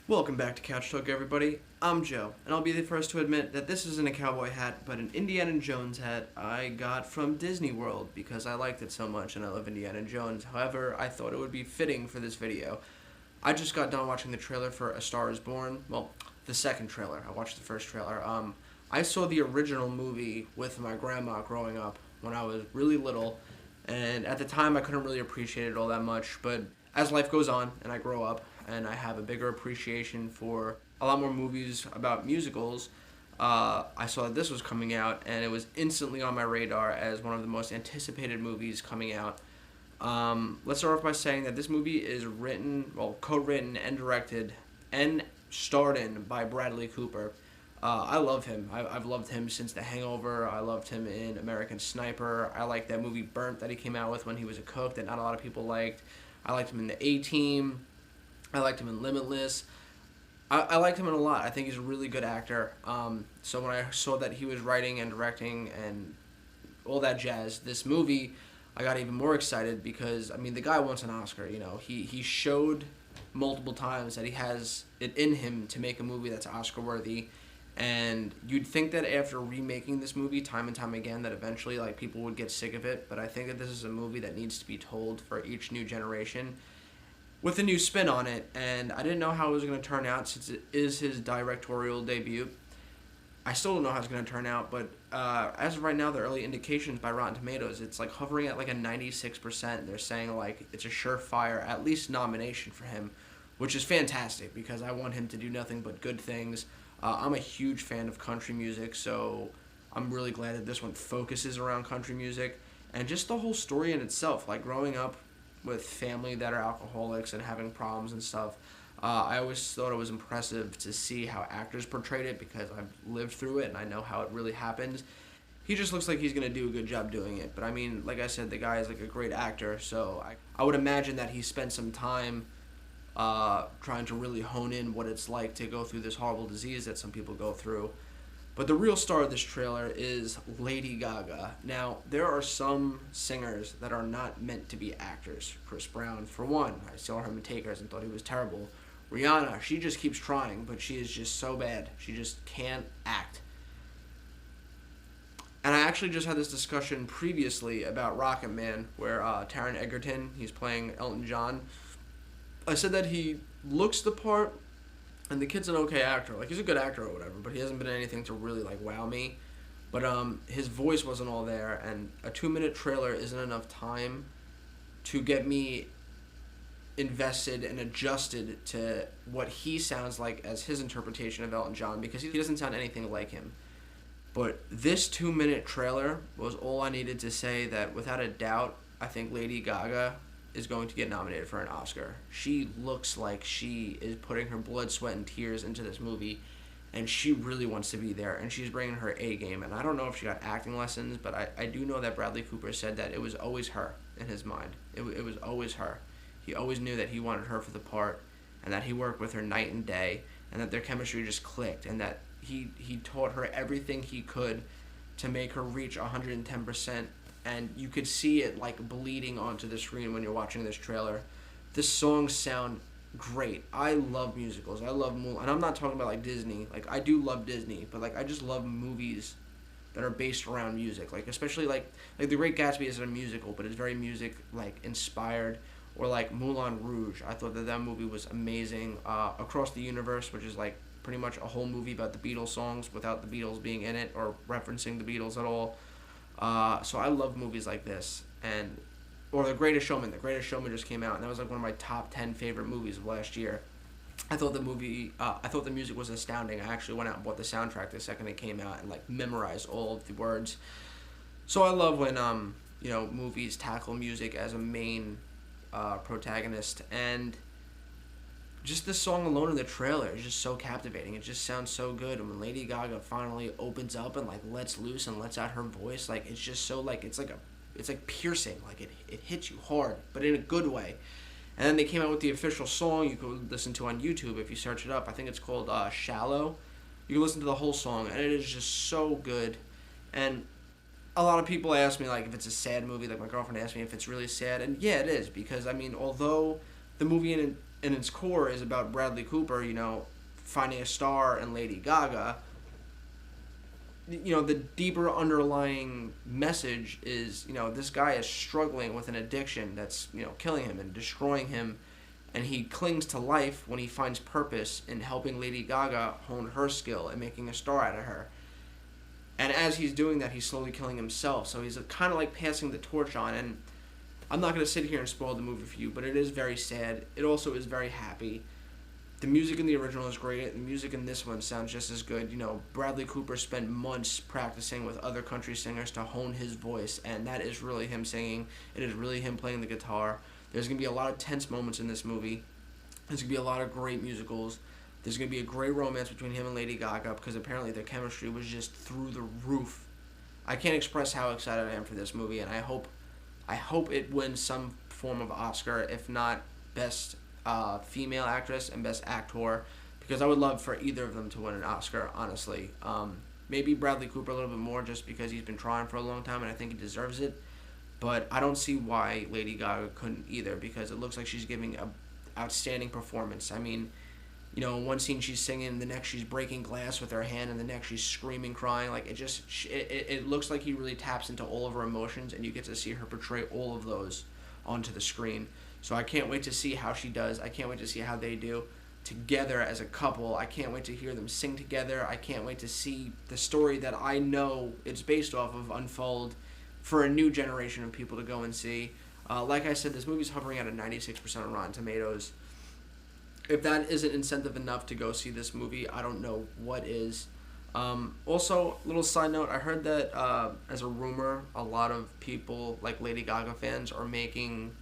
Welcome back to Couch Talk, everybody. I'm Joe, and I'll be the first to admit that this isn't a cowboy hat, but an Indiana Jones hat I got from Disney World because I liked it so much and I love Indiana Jones. However, I thought it would be fitting for this video. I just got done watching the trailer for A Star is Born. Well, the second trailer. I watched the first trailer. I saw the original movie with my grandma growing up when I was really little, and at the time I couldn't really appreciate it all that much, but as life goes on and I grow up and I have a bigger appreciation for a lot more movies about musicals, I saw that this was coming out and it was instantly on my radar as one of the most anticipated movies coming out. Let's start off by saying that this movie is co-written and directed and starred in by Bradley Cooper. I love him. I've loved him since The Hangover. I loved him in American Sniper. I like that movie Burnt that he came out with when he was a cook that not a lot of people liked. I liked him in The A-Team. I liked him in Limitless. I liked him in a lot. I think he's a really good actor. So when I saw that he was writing and directing and all that jazz, this movie, I got even more excited because, the guy wants an Oscar. He showed multiple times that he has it in him to make a movie that's Oscar worthy. And you'd think that after remaking this movie time and time again that eventually people would get sick of it, but I think that this is a movie that needs to be told for each new generation with a new spin on it, and I didn't know how it was going to turn out since it is his directorial debut. I still don't know how it's going to turn out, but as of right now, the early indications by Rotten Tomatoes, it's hovering at a 96%. They're saying it's a surefire, at least nomination for him, which is fantastic because I want him to do nothing but good things. I'm a huge fan of country music, so I'm really glad that this one focuses around country music and just the whole story in itself, growing up with family that are alcoholics and having problems and stuff. I always thought it was impressive to see how actors portrayed it because I've lived through it and I know how it really happens. He just looks like he's going to do a good job doing it. But like I said, the guy is a great actor, so I would imagine that he spent some time trying to really hone in what it's like to go through this horrible disease that some people go through. But the real star of this trailer is Lady Gaga. Now, there are some singers that are not meant to be actors. Chris Brown, for one. I saw him in Takers and thought he was terrible. Rihanna, she just keeps trying, but she is just so bad. She just can't act. And I actually just had this discussion previously about Rocket Man, where Taron Egerton, he's playing Elton John. I said that he looks the part, and the kid's an okay actor. He's a good actor or whatever, but he hasn't been in anything to really, wow me. But his voice wasn't all there, and a 2-minute trailer isn't enough time to get me invested and adjusted to what he sounds like as his interpretation of Elton John, because he doesn't sound anything like him. But this 2-minute trailer was all I needed to say that, without a doubt, I think Lady Gaga is going to get nominated for an Oscar. She looks like she is putting her blood, sweat, and tears into this movie, and she really wants to be there, and she's bringing her A game. And I don't know if she got acting lessons, but I do know that Bradley Cooper said that it was always her in his mind. It was always her. He always knew that he wanted her for the part, and that he worked with her night and day, and that their chemistry just clicked, and that he taught her everything he could to make her reach 110%. And you could see it bleeding onto the screen when you're watching this trailer. The songs sound great. I love musicals. I love and I'm not talking about Disney. I do love Disney, but I just love movies that are based around music. Especially The Great Gatsby isn't a musical, but it's very music inspired. Or Moulin Rouge. I thought that movie was amazing. Across the Universe, which is pretty much a whole movie about the Beatles songs without the Beatles being in it or referencing the Beatles at all. So I love movies like this, or The Greatest Showman. The Greatest Showman just came out, and that was one of my top 10 favorite movies of last year. I thought the music was astounding. I actually went out and bought the soundtrack the second it came out and memorized all of the words. So I love when movies tackle music as a main protagonist, and just the song alone in the trailer is just so captivating. It just sounds so good. And when Lady Gaga finally opens up and lets loose and lets out her voice, it's just so it's piercing. It hits you hard, but in a good way. And then they came out with the official song you could listen to on YouTube if you search it up. I think it's called Shallow. You can listen to the whole song, and it is just so good. And a lot of people ask me if it's a sad movie. My girlfriend asked me if it's really sad, and yeah, it is, because although the movie in its core is about Bradley Cooper, finding a star in Lady Gaga. The deeper underlying message is, this guy is struggling with an addiction that's, killing him and destroying him, and he clings to life when he finds purpose in helping Lady Gaga hone her skill and making a star out of her. And as he's doing that, he's slowly killing himself. So he's kind of like passing the torch on. And I'm not going to sit here and spoil the movie for you, but it is very sad. It also is very happy. The music in the original is great. The music in this one sounds just as good. Bradley Cooper spent months practicing with other country singers to hone his voice, and that is really him singing. It is really him playing the guitar. There's going to be a lot of tense moments in this movie. There's going to be a lot of great musicals. There's going to be a great romance between him and Lady Gaga because apparently their chemistry was just through the roof. I can't express how excited I am for this movie, and I hope it wins some form of Oscar, if not Best Female Actress and Best Actor, because I would love for either of them to win an Oscar, honestly. Maybe Bradley Cooper a little bit more just because he's been trying for a long time and I think he deserves it. But I don't see why Lady Gaga couldn't either, because it looks like she's giving an outstanding performance. I mean, in one scene she's singing, the next she's breaking glass with her hand, and the next she's screaming, crying. Like, it looks like he really taps into all of her emotions, and you get to see her portray all of those onto the screen. So I can't wait to see how she does. I can't wait to see how they do together as a couple. I can't wait to hear them sing together. I can't wait to see the story that I know it's based off of unfold for a new generation of people to go and see. Like I said, this movie's hovering at a 96% on Rotten Tomatoes. If that isn't incentive enough to go see this movie, I don't know what is. Also, little side note, I heard that as a rumor, a lot of people, like Lady Gaga fans, are making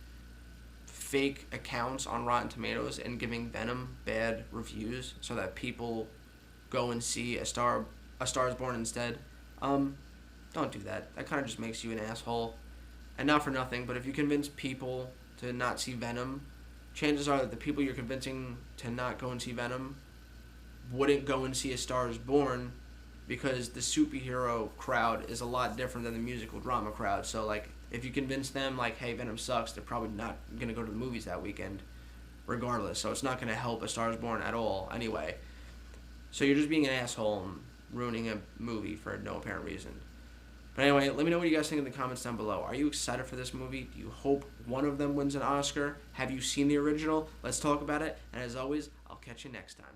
fake accounts on Rotten Tomatoes and giving Venom bad reviews so that people go and see A Star Is Born instead. Don't do that. That kind of just makes you an asshole. And not for nothing, but if you convince people to not see Venom, chances are that the people you're convincing to not go and see Venom wouldn't go and see A Star Is Born, because the superhero crowd is a lot different than the musical drama crowd. So, like, if you convince them, like, hey, Venom sucks, they're probably not going to go to the movies that weekend regardless. So it's not going to help A Star Is Born at all anyway. So you're just being an asshole and ruining a movie for no apparent reason. But anyway, let me know what you guys think in the comments down below. Are you excited for this movie? Do you hope one of them wins an Oscar? Have you seen the original? Let's talk about it. And as always, I'll catch you next time.